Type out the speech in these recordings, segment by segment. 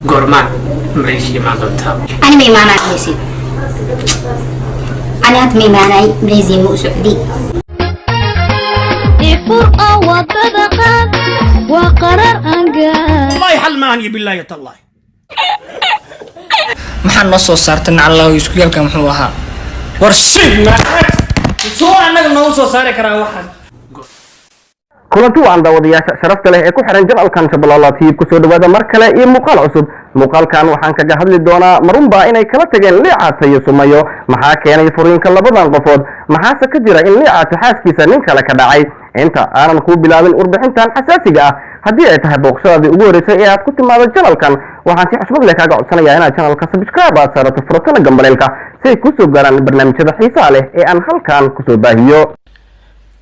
Gorma مريشي مع ضبطها. أنا ميمانة مريسي. أنا ميمانة مريسي مو سعودي. فرقة وتدخل وقرار أنقاذ. الله يحلماني بالله الله. maxaan noo soo saartay nacallahu iskuulka muxuu ahaa warshid soo anaga noo soo saari karaa waxan kulanti waan daawadayaasha sharafta leh ee ku xiran janalkan Shabeellaha TV ku soo dhawaada mar kale iyo muuqaal cusub muuqaalkan waxaan kaga hadli doonaa marunba inay kala tageen Liicaato iyo Sumayo maxaa keenay furiinka labadan qofood maxaase ka jira in Liicaato xaaskiisa nin kale ka dhacay inta aanan ku bilaabin warbixintan xasaasiga ah haddii ay tahay booqashadii ugu horeysay ee aad ku timaado janalkan waxaan si xushmad leh kaaga codsanayaa inaad janalka subscribe aad saarato furtana gambaleelka si ay ku soo gaaraan barnaamijyada xiisaha leh ee aan halkan ku soo baahiyo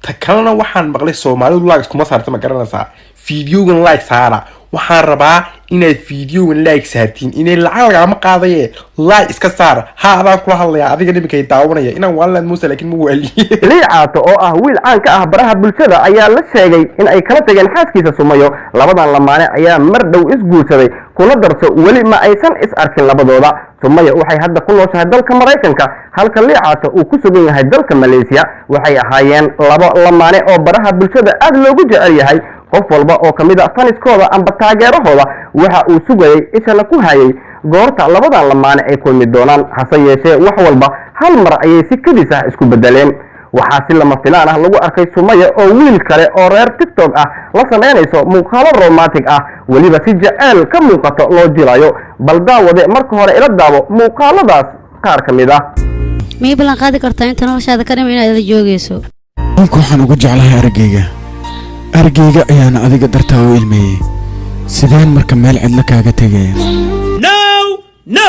takalana waxaan maqlay Soomaalidu like kuma saarta ma garanaysaa fiidiyogan like saara waxaan rabaa inaad fiidiyogan like saartiin inay lacag ama qaadaye like iska saar ha adaan kula hadlaya adiga nimikay daawanaya inaan walaalad Muuse laakiin ma wali Liicaato oo ah wiil caan ka ah baraha bulshada ayaa la sheegay in ay kala tageen xaaskiisa Sumayo labadan lamaane ayaa mar dhow isguursaday kuna darso wali ma aysan is arkin labadooda Sumayo waxay hadda ku nooshahay dalka Mareykanka halka Liicaato uu ku sugan yahay dalka Malaysia waxay ahaayeen laba lamaane oo baraha bulshada aad loogu jecel yahay qof walba oo kamid ah faniskooda amba taageerahooda waxa uu sugayay isla ku hayay goorta labadan lamaane ay kulmi doonaan hase yeeshee wax walba hal mar ayay si kadis ah isku bedeleen waxaa si lama filaan ah lagu arkay Sumayo oo wiil kale oo reer TikTok ah la sameynayso muuqaalo romantic ah waliba si jacayl ka muuqato loo jirayo bal daawade marka hore ila daabo muuqaaladaas qaar kamid ah miyay ballan qaadi kartaa inta noloshaada ka dhiman inaad la joogayso waxaan ugu jeclahay argeyga ayaana adiga dartaa u ilmeeyay sideen marka meel cidla kaaga tagay no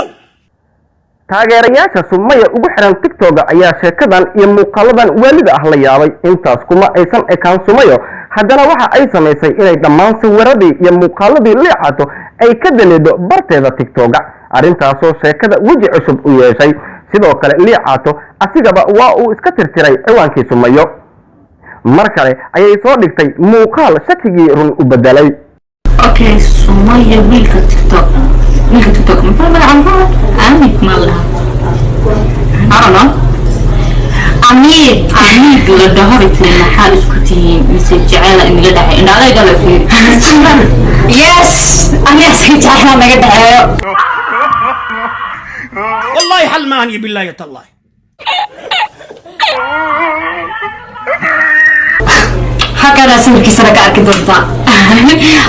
taageerayaasha Sumayo ugu xiran TikTok ayaa sheekadan iyo muuqaaladan waalida ah la yaabay intaas kuma aysan ekaan Sumayo haddana waxa ay sameysay inay dhammaan sawiradii iyo muuqaaladii Liicaato ay ka daleedo barteeda TikTok arrintaasoo sheekada waji cusub u yeeshay sidoo kale Liicaato asigaba waa uu iska tirtiray ciwaankii Sumayo mar kale ayay soo dhigtay muuqaal shakigii run u bedelay okay Sumayo wiilka TikTok maxaa magaca Amid ma laha arana Amid la dhaharitay maxaa isku tihiin mise jacayl in la dhaxay indhaha gala fiir yes aniga si jacayl naga dhaxayo والله يحلماني بالله الله. هكذا سمكي سرقة كدرتا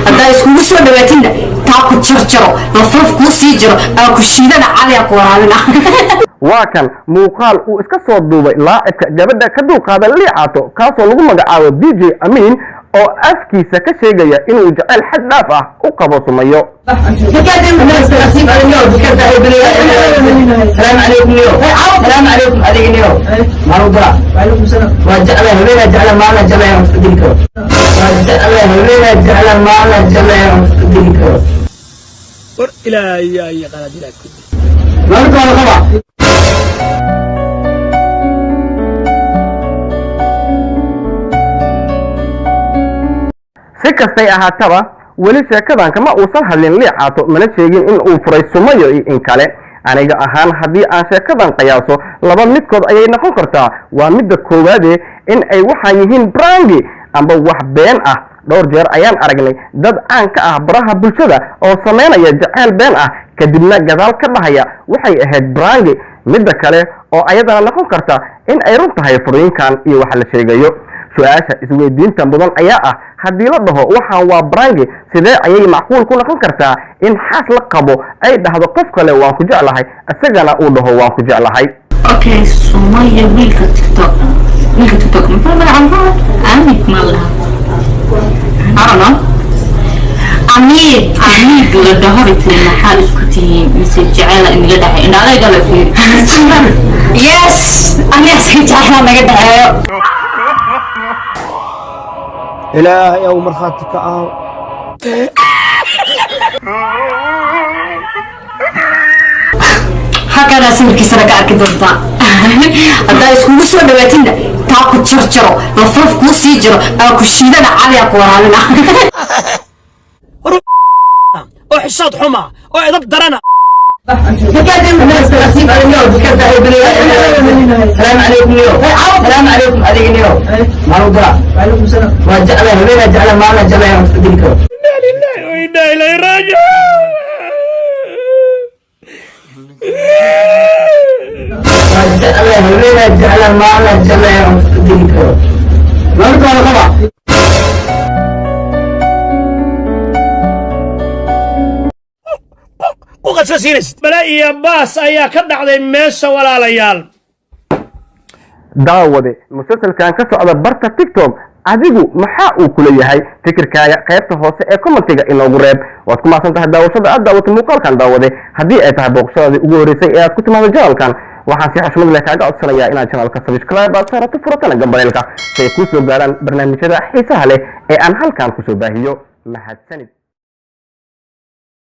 هذا يسكون شو دواتين تاكو تشرشرو لفرف كوسيجرو أو كشيدنا على قرالنا وكان muuqaal uu iska soo duubay laacibka gabadha ka dulqaada Liicaato kaasoo lagu magacaabo DJ Amin oo afkiisa ka sheegaya inuu jacayl xad dhaaf ah u qabo Sumayo السلام عليكم السلام عليكم أديك اليوم ما هو برا وعليكم السلام وجعل هبينا جعل مالنا جل يوم تدينكو وجعل هبينا جعل مالنا جل يوم تدينكو إلى يا قنادي لا كل ما نقول خبر si kastay ahaataba wali sheekadan kama uusan hadlin Liicaato mana sheegin in uu furay Sumayo iyo in kale aniga ahaan haddii aan sheekadan qiyaaso laba midkood ayay noqon kartaa waa midda koowaad in ay waxaan yihiin brangi amba wax been ah dhowr jeer ayaan aragnay dad caan ka ah baraha bulshada oo sameynaya jacayl been ah kadibna gadaal ka dhahaya waxay ahayd brangi midda kale oo ayadana noqon karta in ay run tahay furiinkan iyo wax la sheegayo su'aasha isweydiinta mudan ayaa ah haddii la dhaho waxaan waa brangi sidee ayay macquul ku noqon kartaa in xaas la qabo ay dhahdo qof kale waan ku jeclahay asagana uu dhaho waan ku jeclahay okay Sumayo wiilka TikTok maxaa magaca Amid ma laha arana Amid la dhaharitay maxaa isku tihiin mise jacayl in la dhaxay indhaha gala fiir yes aniga si jacayl naga dhaxayo ilaahay oo marxaati ka ah هكذا سمكي سرقة كدرتا هذا يسكون شو دواتين تاكو تشرشرو لفرف كوسيجرو أو كشيدنا على قرالنا حشاد حما وإذا درنا السلام عليكم اليوم السلام عليكم هذه اليوم ما رضا وعليكم السلام وجعل هبينا جعل مالنا جعل يوم تدركه إنا لله وإنا إليه راجعون وجعل هبينا جعل مالنا جعل يوم تدركه ما رضا ولا خبر وقد سيرست بلاقي باس أيا كنا على ميسا ولا ليال daawade musalsalkan ka socda barta tiktok adigu maxaa uu kula yahay fikirkaaga qaybta hoose ee commentiga inoogu reeb waad ku maasan tahay daawashada aad daawatay muuqaalkan daawade haddii ay tahay booqashadaadii ugu horeysay ee aad ku timaado janalkan waxaan si xushmad leh kaaga codsanayaa inaad janalka subscribe aad saarato furatana gambareelka si ay kuu soo gaaraan barnaamijyada xiisaha leh ee aan halkan kusoo baahiyo mahadsanid